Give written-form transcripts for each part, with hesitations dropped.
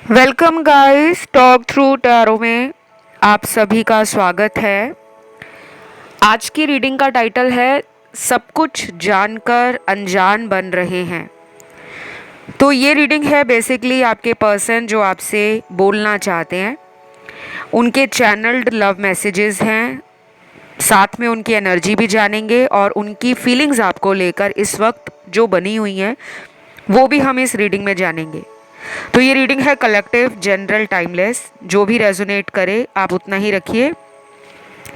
Welcome guys, talk through tarot में आप सभी का स्वागत है। आज की रीडिंग का टाइटल है सब कुछ जानकर अनजान बन रहे हैं। तो ये रीडिंग है बेसिकली आपके पर्सन जो आपसे बोलना चाहते हैं, उनके चैनल्ड लव मैसेजेस हैं। साथ में उनकी एनर्जी भी जानेंगे और उनकी फीलिंग्स आपको लेकर इस वक्त जो बनी हुई हैं वो भी हम इस रीडिंग में जानेंगे। तो ये रीडिंग है कलेक्टिव, जनरल, टाइमलेस। जो भी रेजोनेट करे आप उतना ही रखिए,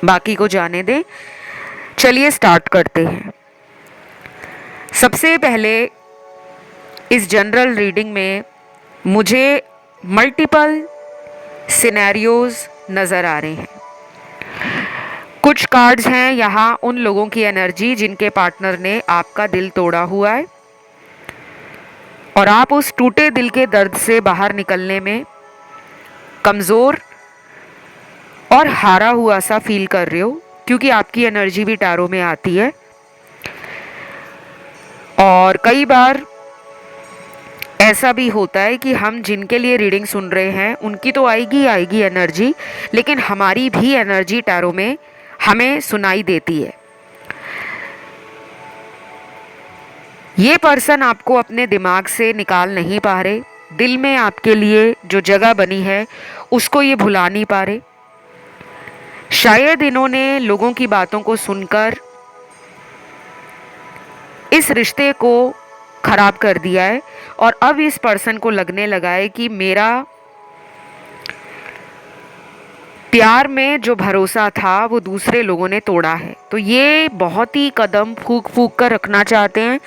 बाकी को जाने दें। चलिए स्टार्ट करते हैं। सबसे पहले इस जनरल रीडिंग में मुझे मल्टीपल सिनेरियोज नज़र आ रहे हैं। कुछ कार्ड्स हैं यहाँ उन लोगों की एनर्जी जिनके पार्टनर ने आपका दिल तोड़ा हुआ है और आप उस टूटे दिल के दर्द से बाहर निकलने में कमज़ोर और हारा हुआ सा फील कर रहे हो, क्योंकि आपकी एनर्जी भी टैरो में आती है। और कई बार ऐसा भी होता है कि हम जिनके लिए रीडिंग सुन रहे हैं उनकी तो आएगी आएगी एनर्जी, लेकिन हमारी भी एनर्जी टैरो में हमें सुनाई देती है। ये पर्सन आपको अपने दिमाग से निकाल नहीं पा रहे, दिल में आपके लिए जो जगह बनी है उसको ये भुला नहीं पा रहे। शायद इन्होंने लोगों की बातों को सुनकर इस रिश्ते को खराब कर दिया है और अब इस पर्सन को लगने लगा है कि मेरा प्यार में जो भरोसा था वो दूसरे लोगों ने तोड़ा है। तो ये बहुत ही कदम फूक फूक कर रखना चाहते हैं।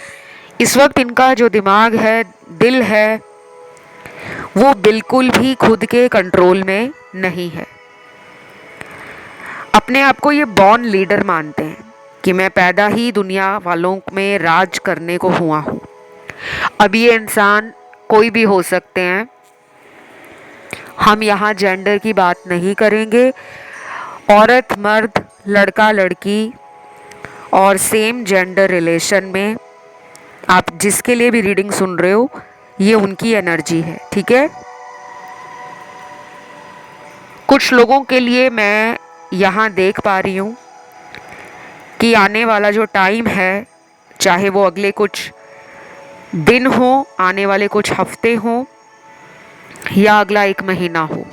इस वक्त इनका जो दिमाग है, दिल है, वो बिल्कुल भी खुद के कंट्रोल में नहीं है। अपने आप को ये बॉर्न लीडर मानते हैं कि मैं पैदा ही दुनिया वालों में राज करने को हुआ हूँ। अब ये इंसान कोई भी हो सकते हैं, हम यहाँ जेंडर की बात नहीं करेंगे। औरत, मर्द, लड़का, लड़की और सेम जेंडर रिलेशन में आप जिसके लिए भी रीडिंग सुन रहे हो, ये उनकी एनर्जी है, ठीक है। कुछ लोगों के लिए मैं यहाँ देख पा रही हूँ कि आने वाला जो टाइम है, चाहे वो अगले कुछ दिन हो, आने वाले कुछ हफ्ते हो या अगला 1 महीना हो,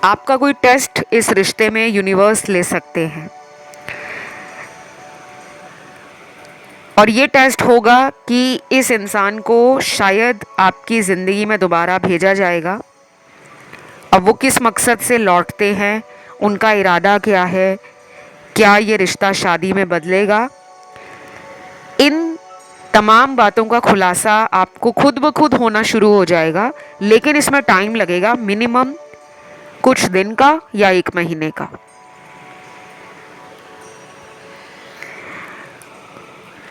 आपका कोई टेस्ट इस रिश्ते में यूनिवर्स ले सकते हैं। और ये टेस्ट होगा कि इस इंसान को शायद आपकी ज़िंदगी में दोबारा भेजा जाएगा। अब वो किस मकसद से लौटते हैं, उनका इरादा क्या है, क्या ये रिश्ता शादी में बदलेगा, इन तमाम बातों का खुलासा आपको खुद ब खुद होना शुरू हो जाएगा। लेकिन इसमें टाइम लगेगा, मिनिमम कुछ दिन का या 1 महीने का।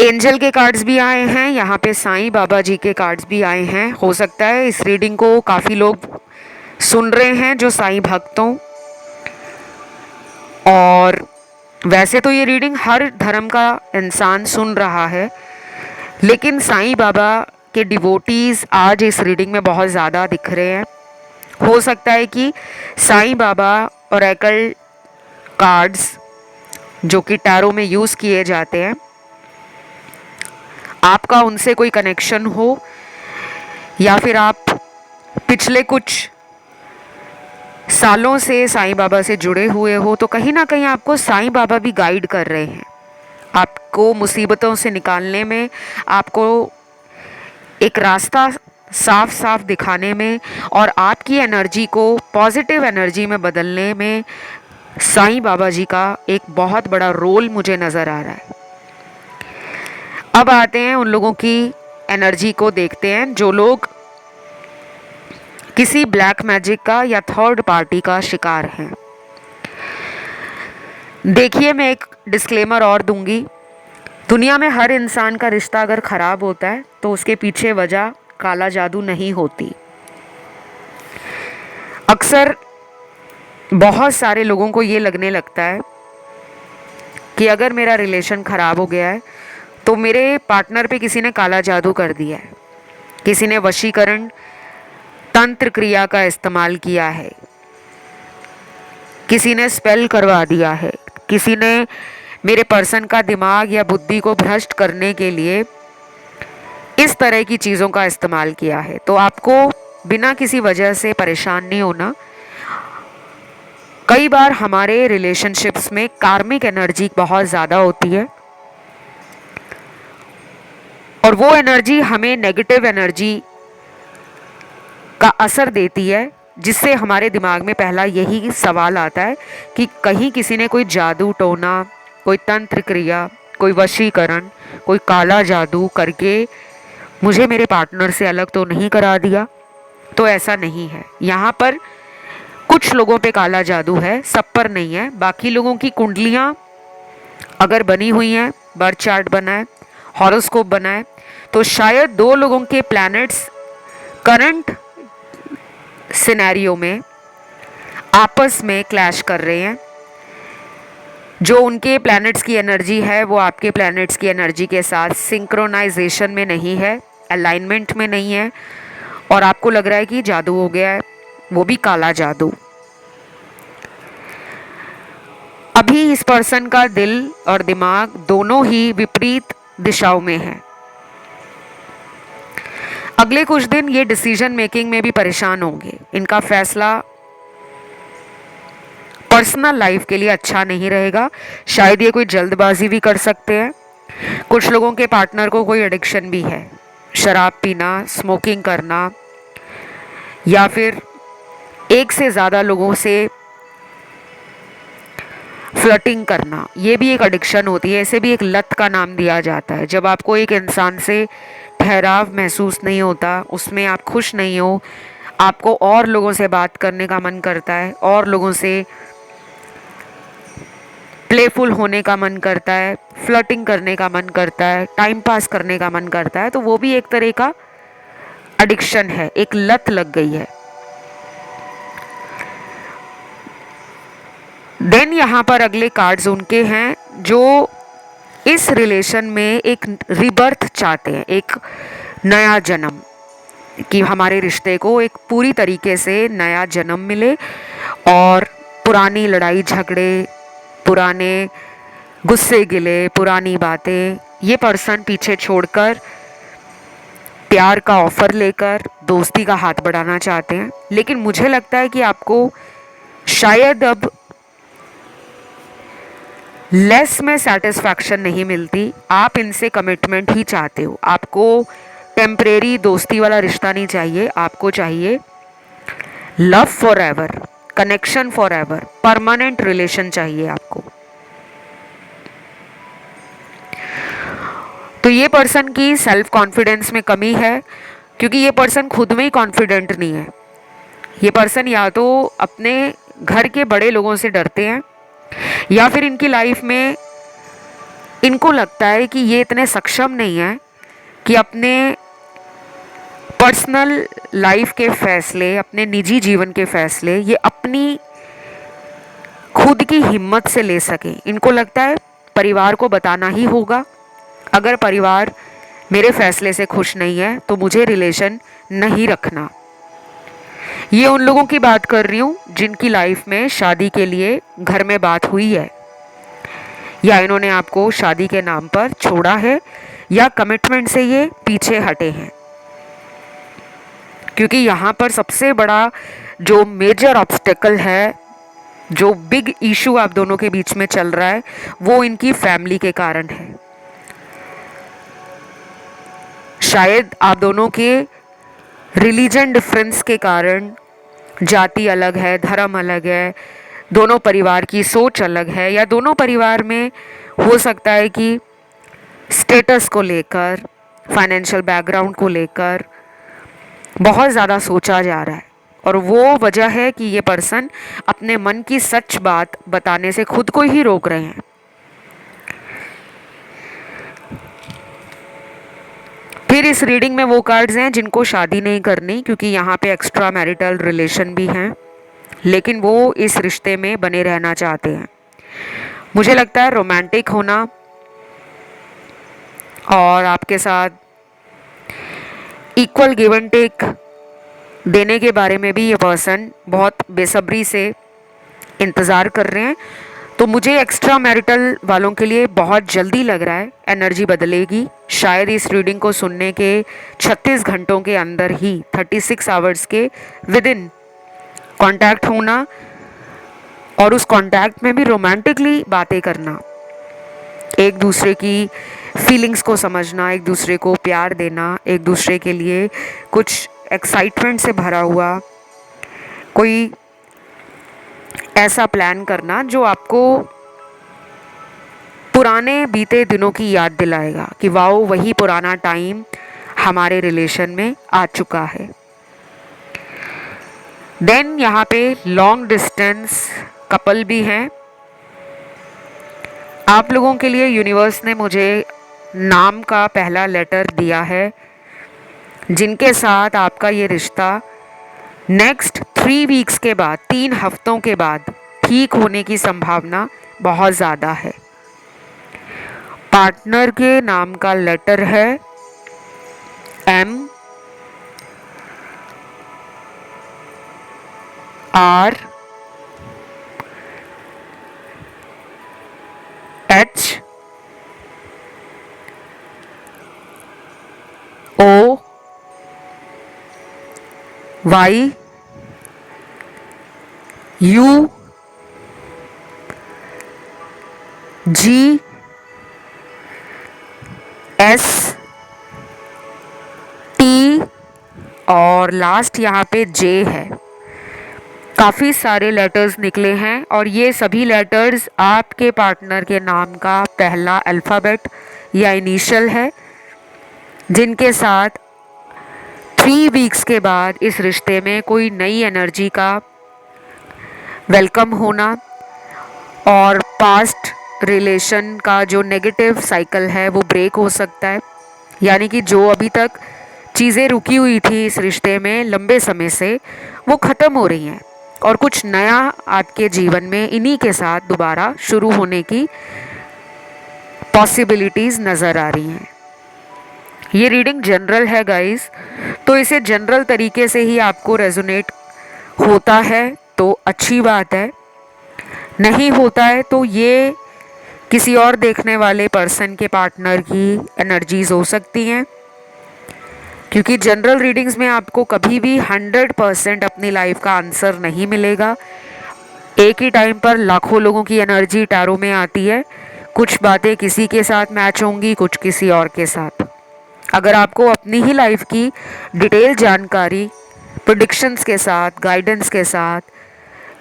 एंजल के कार्ड्स भी आए हैं, यहाँ पे साईं बाबा जी के कार्ड्स भी आए हैं। हो सकता है इस रीडिंग को काफ़ी लोग सुन रहे हैं जो साईं भक्त हों। और वैसे तो ये रीडिंग हर धर्म का इंसान सुन रहा है, लेकिन साईं बाबा के डिवोटीज़ आज इस रीडिंग में बहुत ज़्यादा दिख रहे हैं। हो सकता है कि साईं बाबा ओरेकल कार्ड्स जो कि टैरो में यूज़ किए जाते हैं, आपका उनसे कोई कनेक्शन हो या फिर आप पिछले कुछ सालों से साईं बाबा से जुड़े हुए हो, तो कहीं ना कहीं आपको साईं बाबा भी गाइड कर रहे हैं, आपको मुसीबतों से निकालने में, आपको एक रास्ता साफ साफ दिखाने में और आपकी एनर्जी को पॉजिटिव एनर्जी में बदलने में साईं बाबा जी का एक बहुत बड़ा रोल मुझे नज़र आ रहा है। अब आते हैं उन लोगों की एनर्जी को देखते हैं जो लोग किसी ब्लैक मैजिक का या थर्ड पार्टी का शिकार हैं। देखिए, मैं एक डिस्क्लेमर और दूंगी। दुनिया में हर इंसान का रिश्ता अगर ख़राब होता है तो उसके पीछे वजह काला जादू नहीं होती। अक्सर बहुत सारे लोगों को ये लगने लगता है कि अगर मेरा रिलेशन ख़राब हो गया है तो मेरे पार्टनर पे किसी ने काला जादू कर दिया है। किसी ने वशीकरण तंत्र क्रिया का इस्तेमाल किया है, किसी ने स्पेल करवा दिया है, किसी ने मेरे पर्सन का दिमाग या बुद्धि को भ्रष्ट करने के लिए इस तरह की चीज़ों का इस्तेमाल किया है। तो आपको बिना किसी वजह से परेशान नहीं होना। कई बार हमारे रिलेशनशिप्स में कार्मिक एनर्जी बहुत ज़्यादा होती है और वो एनर्जी हमें नेगेटिव एनर्जी का असर देती है, जिससे हमारे दिमाग में पहला यही सवाल आता है कि कहीं किसी ने कोई जादू टोना, कोई तंत्र क्रिया, कोई वशीकरण, कोई काला जादू करके मुझे मेरे पार्टनर से अलग तो नहीं करा दिया। तो ऐसा नहीं है। यहाँ पर कुछ लोगों पे काला जादू है, सब पर नहीं है। बाकी लोगों की कुंडलियाँ अगर बनी हुई हैं, बर्थ चार्ट बना है, हॉरोस्कोप बना है, तो शायद दो लोगों के प्लैनेट्स करंट सिनेरियो में आपस में क्लैश कर रहे हैं। जो उनके प्लैनेट्स की एनर्जी है वो आपके प्लैनेट्स की एनर्जी के साथ सिंक्रोनाइजेशन में नहीं है, अलाइनमेंट में नहीं है, और आपको लग रहा है कि जादू हो गया है, वो भी काला जादू। अभी इस पर्सन का दिल और दिमाग दोनों ही विपरीत दिशाओं में है। अगले कुछ दिन ये डिसीजन मेकिंग में भी परेशान होंगे। इनका फैसला पर्सनल लाइफ के लिए अच्छा नहीं रहेगा। शायद ये कोई जल्दबाजी भी कर सकते हैं। कुछ लोगों के पार्टनर को कोई एडिक्शन भी है, शराब पीना, स्मोकिंग करना, या फिर एक से ज़्यादा लोगों से फ्लर्टिंग करना। ये भी एक एडिक्शन होती है, इसे भी एक लत का नाम दिया जाता है। जब आपको एक इंसान से ठहराव महसूस नहीं होता, उसमें आप खुश नहीं हो, आपको और लोगों से बात करने का मन करता है, और लोगों से प्लेफुल होने का मन करता है, फ्लर्टिंग करने का मन करता है, टाइम पास करने का मन करता है, तो वो भी एक तरह का एडिक्शन है, एक लत लग गई है। देन यहाँ पर अगले कार्ड्स उनके हैं जो इस रिलेशन में एक रिबर्थ चाहते हैं, एक नया जन्म, कि हमारे रिश्ते को एक पूरी तरीके से नया जन्म मिले और पुरानी लड़ाई झगड़े, पुराने गुस्से गिले, पुरानी बातें ये पर्सन पीछे छोड़कर प्यार का ऑफर लेकर दोस्ती का हाथ बढ़ाना चाहते हैं। लेकिन मुझे लगता है कि आपको शायद अब लेस में सेटिस्फैक्शन नहीं मिलती, आप इनसे कमिटमेंट ही चाहते हो। आपको टेम्परेरी दोस्ती वाला रिश्ता नहीं चाहिए, आपको चाहिए love for ever, connection for ever, permanent relation चाहिए आपको। तो ये पर्सन की सेल्फ कॉन्फिडेंस में कमी है, क्योंकि ये पर्सन खुद में ही कॉन्फिडेंट नहीं है। ये पर्सन या तो अपने घर के बड़े लोगों से डरते हैं, या फिर इनकी लाइफ में इनको लगता है कि ये इतने सक्षम नहीं है कि अपने पर्सनल लाइफ के फैसले, अपने निजी जीवन के फैसले ये अपनी खुद की हिम्मत से ले सकें। इनको लगता है परिवार को बताना ही होगा, अगर परिवार मेरे फैसले से खुश नहीं है तो मुझे रिलेशन नहीं रखना। ये उन लोगों की बात कर रही हूँ जिनकी लाइफ में शादी के लिए घर में बात हुई है, या इन्होंने आपको शादी के नाम पर छोड़ा है, या कमिटमेंट से ये पीछे हटे हैं। क्योंकि यहाँ पर सबसे बड़ा जो मेजर ऑब्स्टेकल है, जो बिग इशू आप दोनों के बीच में चल रहा है, वो इनकी फैमिली के कारण है। शायद आप दोनों के रिलीजन डिफरेंस के कारण, जाति अलग है, धर्म अलग है, दोनों परिवार की सोच अलग है, या दोनों परिवार में हो सकता है कि स्टेटस को लेकर, फाइनेंशियल बैकग्राउंड को लेकर बहुत ज़्यादा सोचा जा रहा है। और वो वजह है कि ये पर्सन अपने मन की सच बात बताने से खुद को ही रोक रहे हैं। फिर इस रीडिंग में वो कार्ड्स हैं जिनको शादी नहीं करनी, क्योंकि यहाँ पे एक्स्ट्रा मैरिटल रिलेशन भी हैं, लेकिन वो इस रिश्ते में बने रहना चाहते हैं। मुझे लगता है रोमांटिक होना और आपके साथ इक्वल गिव एंड टेक देने के बारे में भी ये पर्सन बहुत बेसब्री से इंतज़ार कर रहे हैं। तो मुझे एक्स्ट्रा मैरिटल वालों के लिए बहुत जल्दी लग रहा है एनर्जी बदलेगी। शायद इस रीडिंग को सुनने के 36 घंटों के अंदर ही 36 आवर्स के विद इन कॉन्टैक्ट होना और उस कॉन्टैक्ट में भी रोमांटिकली बातें करना, एक दूसरे की फीलिंग्स को समझना, एक दूसरे को प्यार देना, एक दूसरे के लिए कुछ एक्साइटमेंट से भरा हुआ कोई ऐसा प्लान करना जो आपको पुराने बीते दिनों की याद दिलाएगा कि वाओ वही पुराना टाइम हमारे रिलेशन में आ चुका है। देन यहाँ पे लॉन्ग डिस्टेंस कपल भी हैं। आप लोगों के लिए यूनिवर्स ने मुझे नाम का पहला लेटर दिया है, जिनके साथ आपका ये रिश्ता नेक्स्ट 3 वीक्स के बाद, 3 हफ्तों के बाद ठीक होने की संभावना बहुत ज़्यादा है। पार्टनर के नाम का लेटर है M R H O Y U G S T और लास्ट यहाँ पे J है। काफ़ी सारे लेटर्स निकले हैं और ये सभी लेटर्स आपके पार्टनर के नाम का पहला अल्फ़ाबेट या इनिशियल है, जिनके साथ 3 वीक्स के बाद इस रिश्ते में कोई नई एनर्जी का वेलकम होना और पास्ट रिलेशन का जो नेगेटिव साइकिल है वो ब्रेक हो सकता है। यानी कि जो अभी तक चीज़ें रुकी हुई थी इस रिश्ते में लंबे समय से, वो ख़त्म हो रही हैं और कुछ नया आपके जीवन में इन्हीं के साथ दोबारा शुरू होने की पॉसिबिलिटीज़ नज़र आ रही हैं। ये रीडिंग जनरल है गाइस, तो इसे जनरल तरीके से ही आपको रेजोनेट होता है तो अच्छी बात है, नहीं होता है तो ये किसी और देखने वाले पर्सन के पार्टनर की एनर्जीज हो सकती हैं। क्योंकि जनरल रीडिंग्स में आपको कभी भी 100% अपनी लाइफ का आंसर नहीं मिलेगा। एक ही टाइम पर लाखों लोगों की एनर्जी टैरो में आती है। कुछ बातें किसी के साथ मैच होंगी, कुछ किसी और के साथ। अगर आपको अपनी ही लाइफ की डिटेल जानकारी प्रेडिक्शंस के साथ, गाइडेंस के साथ,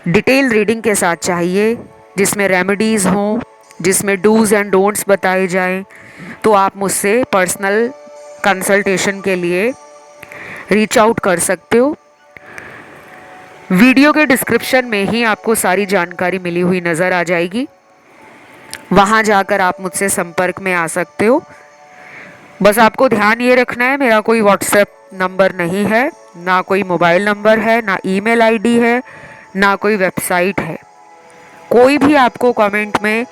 डिटेल रीडिंग के साथ चाहिए, जिसमें रेमेडीज़ हों, जिसमें डूज़ एंड डोंट्स बताए जाएं, तो आप मुझसे पर्सनल कंसल्टेशन के लिए रीच आउट कर सकते हो। वीडियो के डिस्क्रिप्शन में ही आपको सारी जानकारी मिली हुई नज़र आ जाएगी, वहाँ जाकर आप मुझसे संपर्क में आ सकते हो। बस आपको ध्यान ये रखना है, मेरा कोई व्हाट्सएप नंबर नहीं है, ना कोई मोबाइल नंबर है, ना ईमेल आईडी है, ना कोई वेबसाइट है। कोई भी आपको कमेंट में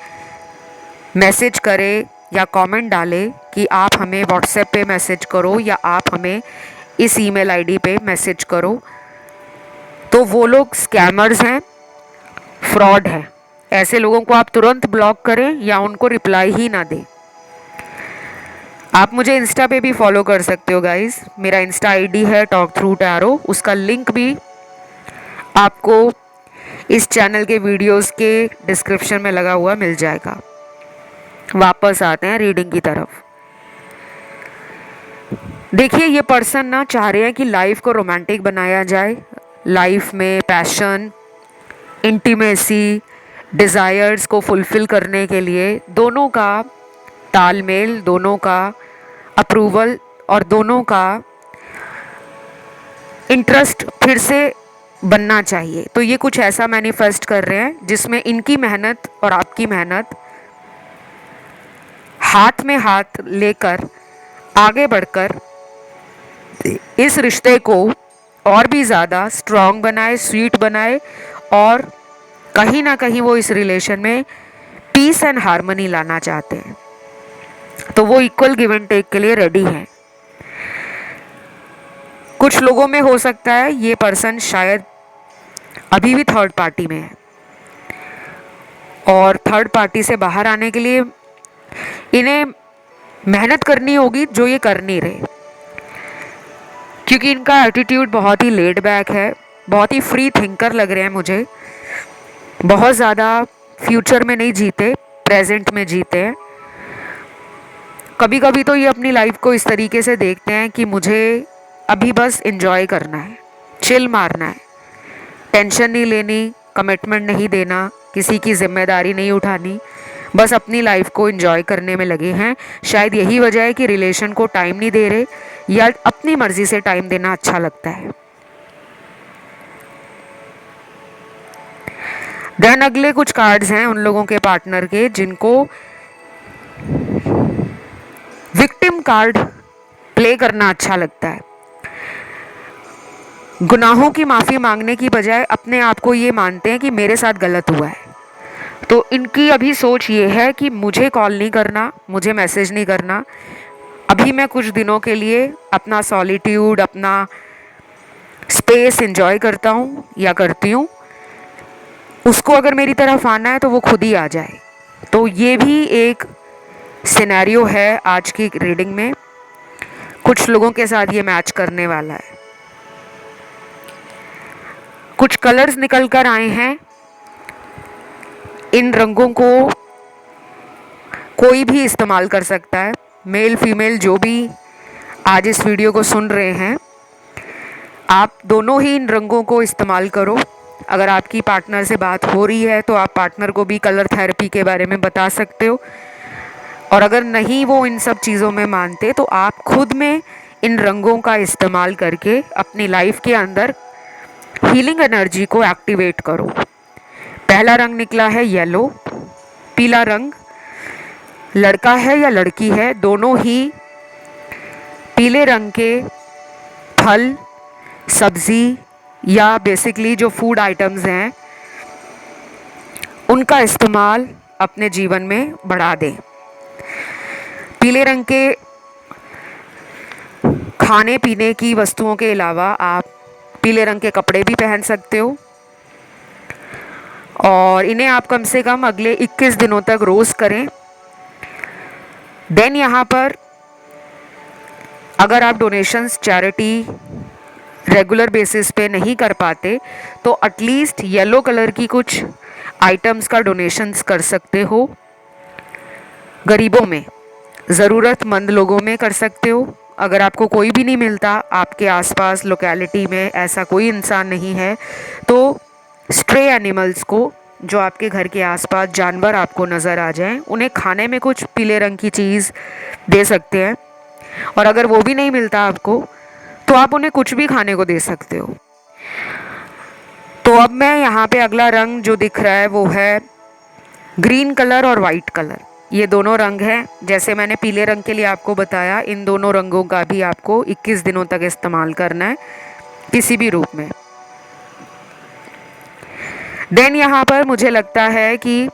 मैसेज करे या कमेंट डाले कि आप हमें व्हाट्सएप पे मैसेज करो या आप हमें इस ईमेल आईडी पे मैसेज करो, तो वो लोग स्कैमर्स हैं, फ्रॉड हैं। ऐसे लोगों को आप तुरंत ब्लॉक करें या उनको रिप्लाई ही ना दें। आप मुझे इंस्टा पे भी फॉलो कर सकते हो गाइस। मेरा इंस्टा आईडी है टॉक थ्रू टैरो, उसका लिंक भी आपको इस चैनल के वीडियोस के डिस्क्रिप्शन में लगा हुआ मिल जाएगा। वापस आते हैं रीडिंग की तरफ। देखिए, ये पर्सन ना चाह रहे हैं कि लाइफ को रोमांटिक बनाया जाए, लाइफ में पैशन, इंटीमेसी, डिज़ायर्स को फुलफ़िल करने के लिए दोनों का तालमेल, दोनों का अप्रूवल और दोनों का इंटरेस्ट फिर से बनना चाहिए। तो ये कुछ ऐसा मैनिफेस्ट कर रहे हैं जिसमें इनकी मेहनत और आपकी मेहनत हाथ में हाथ लेकर आगे बढ़कर इस रिश्ते को और भी ज़्यादा स्ट्रॉन्ग बनाए, स्वीट बनाए और कहीं ना कहीं वो इस रिलेशन में पीस एंड हार्मनी लाना चाहते हैं। तो वो इक्वल गिव एंड टेक के लिए रेडी हैं। कुछ लोगों में हो सकता है ये पर्सन शायद अभी भी थर्ड पार्टी में है और थर्ड पार्टी से बाहर आने के लिए इन्हें मेहनत करनी होगी जो ये कर नहीं रहे, क्योंकि इनका एटीट्यूड बहुत ही लेड बैक है, बहुत ही फ्री थिंकर लग रहे हैं मुझे, बहुत ज़्यादा फ्यूचर में नहीं जीते, प्रेजेंट में जीते हैं। कभी कभी तो ये अपनी लाइफ को इस तरीके से देखते हैं कि मुझे अभी बस एंजॉय करना है, चिल मारना है, टेंशन नहीं लेनी, कमिटमेंट नहीं देना, किसी की जिम्मेदारी नहीं उठानी, बस अपनी लाइफ को एंजॉय करने में लगे हैं। शायद यही वजह है कि रिलेशन को टाइम नहीं दे रहे या अपनी मर्जी से टाइम देना अच्छा लगता है। देन अगले कुछ कार्ड्स हैं उन लोगों के पार्टनर के जिनको विक्टिम कार्ड प्ले करना अच्छा लगता है। गुनाहों की माफ़ी मांगने की बजाय अपने आप को ये मानते हैं कि मेरे साथ गलत हुआ है। तो इनकी अभी सोच ये है कि मुझे कॉल नहीं करना, मुझे मैसेज नहीं करना, अभी मैं कुछ दिनों के लिए अपना सॉलिट्यूड, अपना स्पेस एंजॉय करता हूँ या करती हूँ, उसको अगर मेरी तरफ आना है तो वो खुद ही आ जाए। तो ये भी एक सिनेरियो है आज की रीडिंग में, कुछ लोगों के साथ ये मैच करने वाला है। कुछ कलर्स निकल कर आए हैं, इन रंगों को कोई भी इस्तेमाल कर सकता है, मेल फीमेल जो भी आज इस वीडियो को सुन रहे हैं, आप दोनों ही इन रंगों को इस्तेमाल करो। अगर आपकी पार्टनर से बात हो रही है तो आप पार्टनर को भी कलर थेरेपी के बारे में बता सकते हो, और अगर नहीं वो इन सब चीज़ों में मानते तो आप खुद में इन रंगों का इस्तेमाल करके अपनी लाइफ के अंदर हीलिंग एनर्जी को एक्टिवेट करो। पहला रंग निकला है येलो, पीला रंग। लड़का है या लड़की है, दोनों ही पीले रंग के फल, सब्जी या बेसिकली जो फूड आइटम्स हैं उनका इस्तेमाल अपने जीवन में बढ़ा दें। पीले रंग के खाने पीने की वस्तुओं के अलावा आप पीले रंग के कपड़े भी पहन सकते हो, और इन्हें आप कम से कम अगले 21 दिनों तक रोज़ करें। देन यहाँ पर अगर आप डोनेशंस, चैरिटी रेगुलर बेसिस पे नहीं कर पाते तो एटलीस्ट येलो कलर की कुछ आइटम्स का डोनेशंस कर सकते हो। गरीबों में, ज़रूरतमंद लोगों में कर सकते हो। अगर आपको कोई भी नहीं मिलता, आपके आसपास लोकेलिटी में ऐसा कोई इंसान नहीं है, तो स्ट्रे एनिमल्स को, जो आपके घर के आसपास जानवर आपको नज़र आ जाएं, उन्हें खाने में कुछ पीले रंग की चीज़ दे सकते हैं। और अगर वो भी नहीं मिलता आपको तो आप उन्हें कुछ भी खाने को दे सकते हो। तो अब मैं यहाँ पे अगला रंग जो दिख रहा है वो है ग्रीन कलर और वाइट कलर। ये दोनों रंग हैं, जैसे मैंने पीले रंग के लिए आपको बताया, इन दोनों रंगों का भी आपको 21 दिनों तक इस्तेमाल करना है किसी भी रूप में। देन यहाँ पर मुझे लगता है कि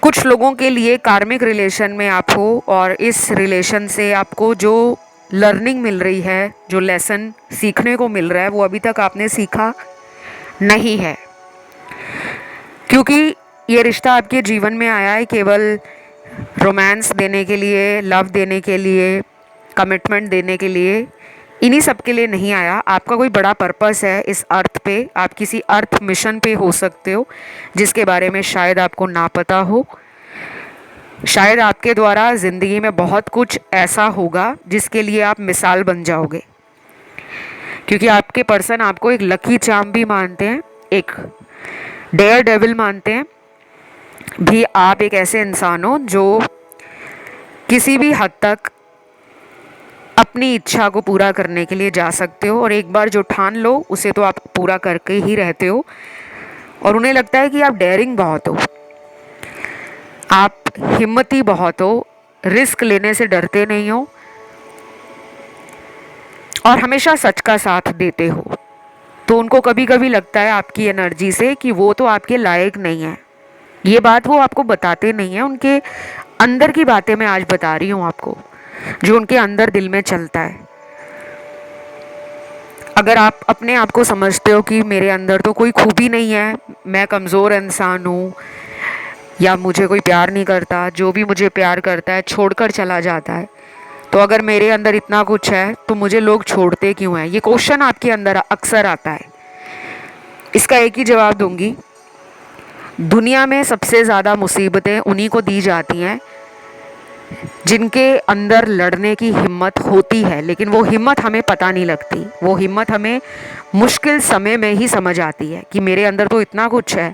कुछ लोगों के लिए कार्मिक रिलेशन में आप हो और इस रिलेशन से आपको जो लर्निंग मिल रही है, जो लेसन सीखने को मिल रहा है, वो अभी तक आपने सीखा नहीं है, क्योंकि ये रिश्ता आपके जीवन में आया है केवल रोमांस देने के लिए, लव देने के लिए, कमिटमेंट देने के लिए, इन्हीं सब के लिए नहीं आया। आपका कोई बड़ा पर्पस है इस अर्थ पे, आप किसी अर्थ मिशन पे हो सकते हो जिसके बारे में शायद आपको ना पता हो। शायद आपके द्वारा ज़िंदगी में बहुत कुछ ऐसा होगा जिसके लिए आप मिसाल बन जाओगे, क्योंकि आपके पर्सन आपको एक लकी चार्म भी मानते हैं, एक डेयर डेविल मानते हैं भी। आप एक ऐसे इंसान हो जो किसी भी हद तक अपनी इच्छा को पूरा करने के लिए जा सकते हो, और एक बार जो ठान लो उसे तो आप पूरा करके ही रहते हो। और उन्हें लगता है कि आप डेयरिंग बहुत हो, आप हिम्मती बहुत हो, रिस्क लेने से डरते नहीं हो और हमेशा सच का साथ देते हो। तो उनको कभी कभी लगता है आपकी एनर्जी से कि वो तो आपके लायक नहीं है। ये बात वो आपको बताते नहीं है, उनके अंदर की बातें मैं आज बता रही हूँ आपको, जो उनके अंदर दिल में चलता है। अगर आप अपने आप को समझते हो कि मेरे अंदर तो कोई खूबी नहीं है, मैं कमज़ोर इंसान हूँ, या मुझे कोई प्यार नहीं करता, जो भी मुझे प्यार करता है छोड़कर चला जाता है, तो अगर मेरे अंदर इतना कुछ है तो मुझे लोग छोड़ते क्यों हैं? ये क्वेश्चन आपके अंदर अक्सर आता है। इसका एक ही जवाब दूंगी, दुनिया में सबसे ज़्यादा मुसीबतें उन्हीं को दी जाती हैं जिनके अंदर लड़ने की हिम्मत होती है, लेकिन वो हिम्मत हमें पता नहीं लगती। वो हिम्मत हमें मुश्किल समय में ही समझ आती है कि मेरे अंदर तो इतना कुछ है।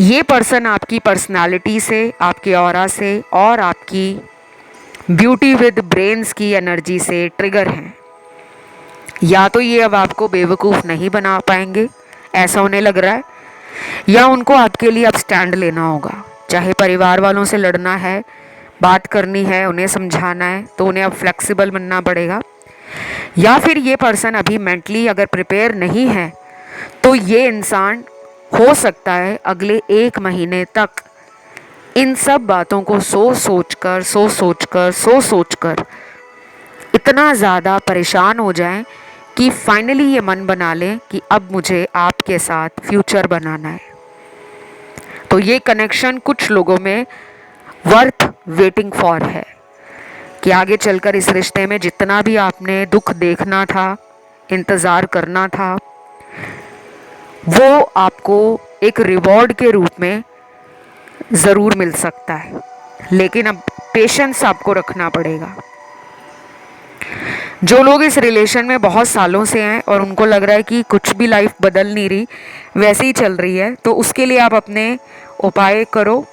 ये पर्सन आपकी पर्सनालिटी से, आपके ऑरा से और आपकी ब्यूटी विद ब्रेन्स की एनर्जी से ट्रिगर हैं। या तो ये अब आपको बेवकूफ़ नहीं बना पाएंगे, ऐसा उन्हें लग रहा है, या उनको आपके लिए अब स्टैंड लेना होगा। चाहे परिवार वालों से लड़ना है, बात करनी है, उन्हें समझाना है, तो उन्हें अब फ्लेक्सिबल बनना पड़ेगा। या फिर ये पर्सन अभी मेंटली अगर प्रिपेयर नहीं है तो ये इंसान हो सकता है अगले 1 महीने तक इन सब बातों को सोच कर इतना ज़्यादा परेशान हो जाएं कि फाइनली ये मन बना लें कि अब मुझे आपके साथ फ्यूचर बनाना है। तो ये कनेक्शन कुछ लोगों में वर्थ वेटिंग फॉर है कि आगे चलकर इस रिश्ते में जितना भी आपने दुख देखना था, इंतज़ार करना था, वो आपको एक रिवॉर्ड के रूप में ज़रूर मिल सकता है। लेकिन अब पेशेंस आपको रखना पड़ेगा। जो लोग इस रिलेशन में बहुत सालों से हैं और उनको लग रहा है कि कुछ भी लाइफ बदल नहीं रही, वैसे ही चल रही है, तो उसके लिए आप अपने उपाय करो,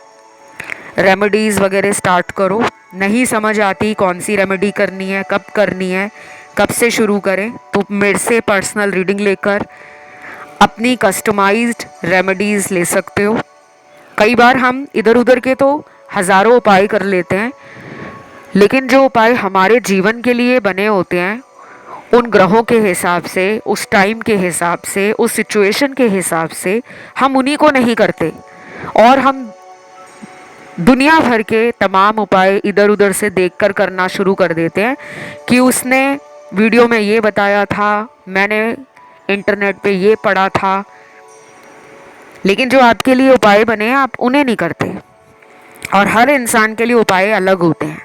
रेमेडीज़ वगैरह स्टार्ट करो। नहीं समझ आती कौन सी रेमेडी करनी है, कब करनी है, कब से शुरू करें, तो मेरे से पर्सनल रीडिंग लेकर अपनी कस्टमाइज्ड रेमेडीज़ ले सकते हो। कई बार हम इधर उधर के तो हज़ारों उपाय कर लेते हैं, लेकिन जो उपाय हमारे जीवन के लिए बने होते हैं, उन ग्रहों के हिसाब से, उस टाइम के हिसाब से, उस सिचुएशन के हिसाब से हम उन्हीं को नहीं करते, और हम दुनिया भर के तमाम उपाय इधर उधर से देखकर करना शुरू कर देते हैं कि उसने वीडियो में ये बताया था, मैंने इंटरनेट पे ये पढ़ा था, लेकिन जो आपके लिए उपाय बने हैं आप उन्हें नहीं करते। और हर इंसान के लिए उपाय अलग होते हैं,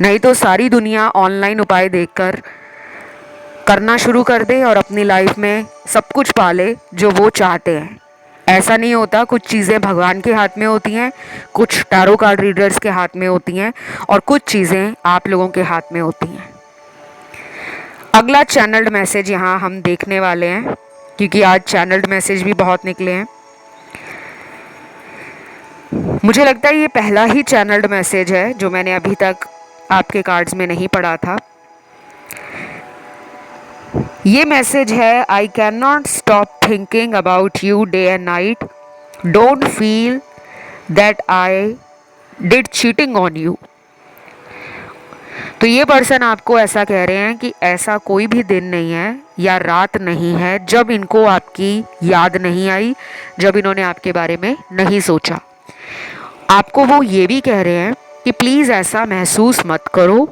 नहीं तो सारी दुनिया ऑनलाइन उपाय देखकर करना शुरू कर दे और अपनी लाइफ में सब कुछ पाले जो वो चाहते हैं। ऐसा नहीं होता। कुछ चीज़ें भगवान के हाथ में होती हैं, कुछ टैरो कार्ड रीडर्स के हाथ में होती हैं, और कुछ चीज़ें आप लोगों के हाथ में होती हैं। अगला चैनल्ड मैसेज यहाँ हम देखने वाले हैं, क्योंकि आज चैनल्ड मैसेज भी बहुत निकले हैं। मुझे लगता है ये पहला ही चैनल्ड मैसेज है जो मैंने अभी तक आपके कार्ड्स में नहीं पढ़ा था। ये मैसेज है, I can not stop thinking about you day and night, don't feel that I did cheating on you. तो ये पर्सन आपको ऐसा कह रहे हैं कि ऐसा कोई भी दिन नहीं है या रात नहीं है जब इनको आपकी याद नहीं आई, जब इन्होंने आपके बारे में नहीं सोचा। आपको वो ये भी कह रहे हैं कि प्लीज़ ऐसा महसूस मत करो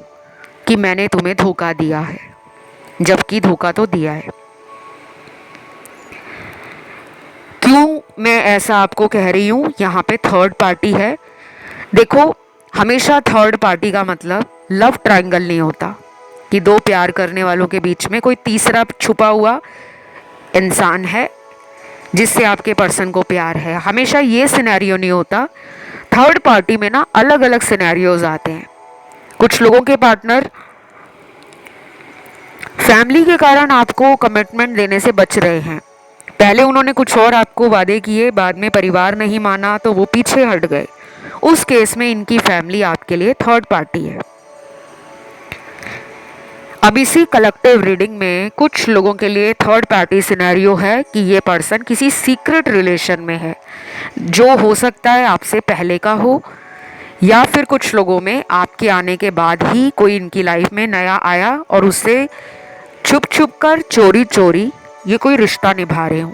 कि मैंने तुम्हें धोखा दिया है, जबकि धोखा तो दिया है। क्यों मैं ऐसा आपको कह रही हूँ? यहाँ पे थर्ड पार्टी है। देखो, हमेशा थर्ड पार्टी का मतलब लव ट्रायंगल नहीं होता कि दो प्यार करने वालों के बीच में कोई तीसरा छुपा हुआ इंसान है जिससे आपके पर्सन को प्यार है। हमेशा ये सिनेरियो नहीं होता। थर्ड पार्टी में ना अलग अलग सिनेरियोज आते हैं। कुछ लोगों के पार्टनर फैमिली के कारण आपको कमिटमेंट देने से बच रहे हैं। पहले उन्होंने कुछ और आपको वादे किए, बाद में परिवार नहीं माना तो वो पीछे हट गए। उस केस में इनकी फैमिली आपके लिए थर्ड पार्टी है। अब इसी कलेक्टिव रीडिंग में कुछ लोगों के लिए थर्ड पार्टी सिनेरियो है कि ये पर्सन किसी सीक्रेट रिलेशन में है, जो हो सकता है आपसे पहले का हो, या फिर कुछ लोगों में आपके आने के बाद ही कोई इनकी लाइफ में नया आया और उससे छुप छुप कर चोरी चोरी ये कोई रिश्ता निभा रहे हो,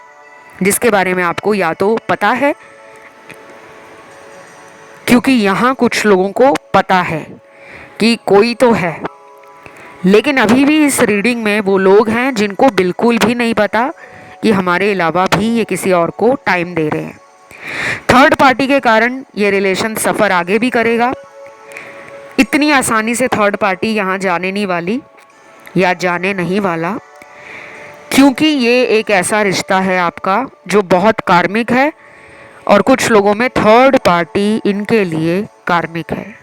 जिसके बारे में आपको या तो पता है, क्योंकि यहाँ कुछ लोगों को पता है कि कोई तो है लेकिन अभी भी इस रीडिंग में वो लोग हैं जिनको बिल्कुल भी नहीं पता कि हमारे अलावा भी ये किसी और को टाइम दे रहे हैं। थर्ड पार्टी के कारण ये रिलेशन सफ़र आगे भी करेगा। इतनी आसानी से थर्ड पार्टी यहाँ जाने नहीं वाली या जाने नहीं वाला, क्योंकि ये एक ऐसा रिश्ता है आपका जो बहुत कार्मिक है, और कुछ लोगों में थर्ड पार्टी इनके लिए कार्मिक है।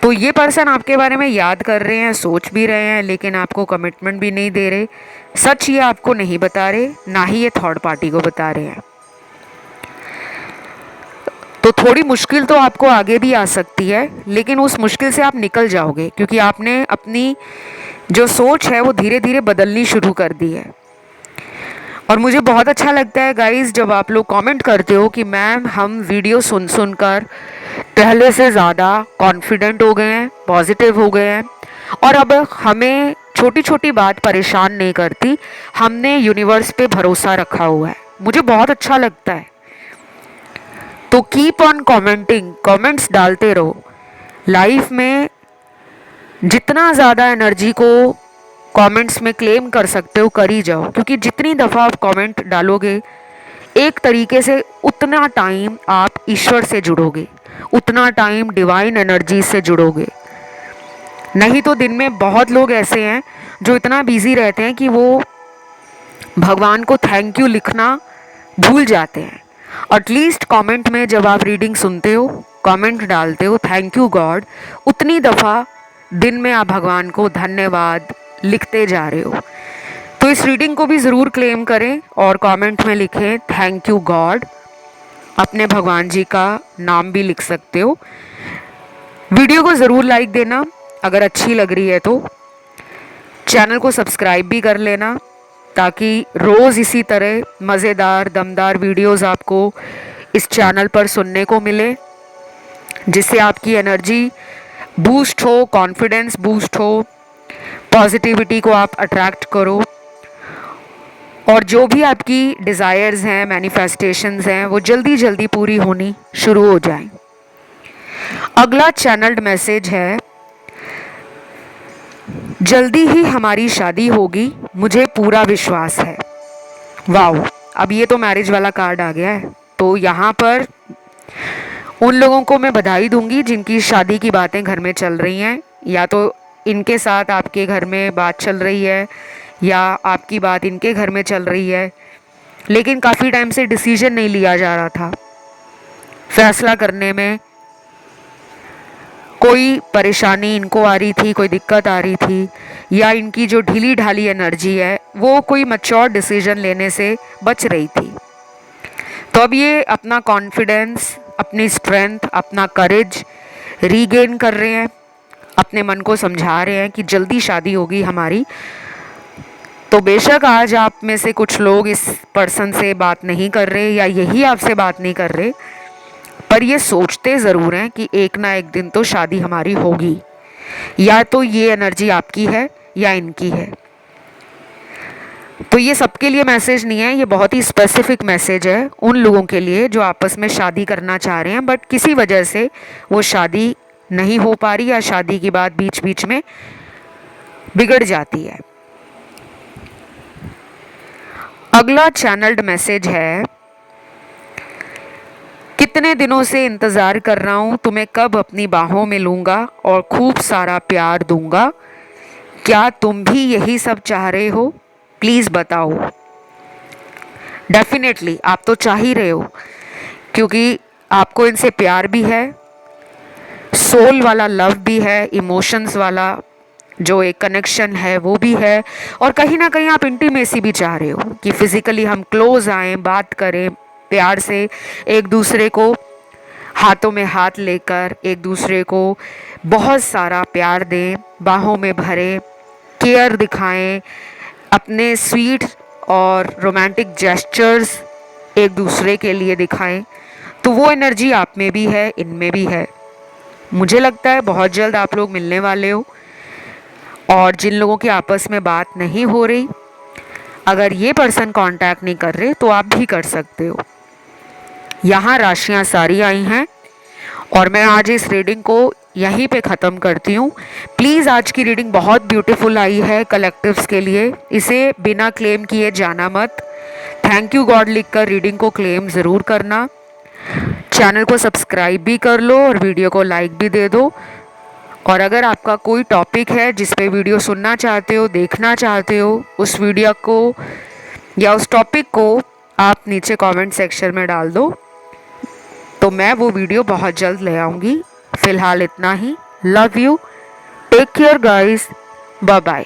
तो ये पर्सन आपके बारे में याद कर रहे हैं, सोच भी रहे हैं, लेकिन आपको कमिटमेंट भी नहीं दे रहे। सच ये आपको नहीं बता रहे, ना ही ये थर्ड पार्टी को बता रहे हैं। तो थोड़ी मुश्किल तो आपको आगे भी आ सकती है, लेकिन उस मुश्किल से आप निकल जाओगे, क्योंकि आपने अपनी जो सोच है वो धीरे धीरे बदलनी शुरू कर दी है। और मुझे बहुत अच्छा लगता है गाइस जब आप लोग कमेंट करते हो कि मैम हम वीडियो सुन सुनकर पहले से ज़्यादा कॉन्फिडेंट हो गए हैं, पॉजिटिव हो गए हैं, और अब हमें छोटी छोटी बात परेशान नहीं करती, हमने यूनिवर्स पे भरोसा रखा हुआ है। मुझे बहुत अच्छा लगता है। तो कीप ऑन कमेंटिंग, कमेंट्स डालते रहो। लाइफ में जितना ज़्यादा एनर्जी को कमेंट्स में क्लेम कर सकते हो कर ही जाओ, क्योंकि जितनी दफ़ा आप कमेंट डालोगे एक तरीके से उतना टाइम आप ईश्वर से जुड़ोगे, उतना टाइम डिवाइन एनर्जी से जुड़ोगे। नहीं तो दिन में बहुत लोग ऐसे हैं जो इतना बिजी रहते हैं कि वो भगवान को थैंक यू लिखना भूल जाते हैं। एटलीस्ट कमेंट में जब आप रीडिंग सुनते हो, कमेंट डालते हो थैंक यू गॉड, उतनी दफ़ा दिन में आप भगवान को धन्यवाद लिखते जा रहे हो। तो इस रीडिंग को भी ज़रूर क्लेम करें और कमेंट में लिखें थैंक यू गॉड। अपने भगवान जी का नाम भी लिख सकते हो। वीडियो को ज़रूर लाइक देना अगर अच्छी लग रही है तो। चैनल को सब्सक्राइब भी कर लेना ताकि रोज़ इसी तरह मज़ेदार दमदार वीडियोस आपको इस चैनल पर सुनने को मिले, जिससे आपकी एनर्जी बूस्ट हो, कॉन्फिडेंस बूस्ट हो, पॉजिटिविटी को आप अट्रैक्ट करो, और जो भी आपकी डिज़ायर्स हैं, मैनिफेस्टेशंस हैं, वो जल्दी जल्दी पूरी होनी शुरू हो जाएं। अगला चैनल्ड मैसेज है, जल्दी ही हमारी शादी होगी, मुझे पूरा विश्वास है। वाओ, अब ये तो मैरिज वाला कार्ड आ गया है। तो यहाँ पर उन लोगों को मैं बधाई दूंगी जिनकी शादी की बातें घर में चल रही हैं, या तो इनके साथ आपके घर में बात चल रही है या आपकी बात इनके घर में चल रही है, लेकिन काफ़ी टाइम से डिसीजन नहीं लिया जा रहा था। फैसला करने में कोई परेशानी इनको आ रही थी, कोई दिक्कत आ रही थी, या इनकी जो ढीली ढाली एनर्जी है वो कोई मैच्योर डिसीजन लेने से बच रही थी। तो अब ये अपना कॉन्फिडेंस, अपनी स्ट्रेंथ, अपना करेज रीगेन कर रहे हैं, अपने मन को समझा रहे हैं कि जल्दी शादी होगी हमारी। तो बेशक आज आप में से कुछ लोग इस पर्सन से बात नहीं कर रहे या यही आपसे बात नहीं कर रहे, पर ये सोचते ज़रूर हैं कि एक ना एक दिन तो शादी हमारी होगी। या तो ये एनर्जी आपकी है या इनकी है। तो ये सबके लिए मैसेज नहीं है, ये बहुत ही स्पेसिफिक मैसेज है उन लोगों के लिए जो आपस में शादी करना चाह रहे हैं, बट किसी वजह से वो शादी नहीं हो पा रही या शादी की बात बीच बीच में बिगड़ जाती है। अगला चैनल्ड मैसेज है, कितने दिनों से इंतज़ार कर रहा हूँ, तुम्हें कब अपनी बाहों में लूँगा और खूब सारा प्यार दूँगा। क्या तुम भी यही सब चाह रहे हो? प्लीज़ बताओ। डेफिनेटली आप तो चाह ही रहे हो, क्योंकि आपको इनसे प्यार भी है, सोल वाला लव भी है, इमोशंस वाला जो एक कनेक्शन है वो भी है, और कहीं ना कहीं आप इंटीमेसी भी चाह रहे हो कि फिज़िकली हम क्लोज आएँ, बात करें, प्यार से एक दूसरे को हाथों में हाथ लेकर एक दूसरे को बहुत सारा प्यार दें, बाहों में भरें, केयर दिखाएं, अपने स्वीट और रोमांटिक जेस्चर्स एक दूसरे के लिए दिखाएं। तो वो एनर्जी आप में भी है, इनमें भी है। मुझे लगता है बहुत जल्द आप लोग मिलने वाले हो। और जिन लोगों की आपस में बात नहीं हो रही, अगर ये पर्सन कांटेक्ट नहीं कर रहे तो आप भी कर सकते हो। यहाँ राशियाँ सारी आई हैं और मैं आज इस रीडिंग को यहीं पे ख़त्म करती हूँ। प्लीज़, आज की रीडिंग बहुत ब्यूटीफुल आई है कलेक्टिव्स के लिए, इसे बिना क्लेम किए जाना मत। थैंक यू गॉड लिखकर रीडिंग को क्लेम ज़रूर करना। चैनल को सब्सक्राइब भी कर लो और वीडियो को लाइक भी दे दो। और अगर आपका कोई टॉपिक है जिस पे वीडियो सुनना चाहते हो, देखना चाहते हो, उस वीडियो को या उस टॉपिक को आप नीचे कमेंट सेक्शन में डाल दो, तो मैं वो वीडियो बहुत जल्द ले आऊँगी। फ़िलहाल इतना ही। Love you, take care guys, bye bye.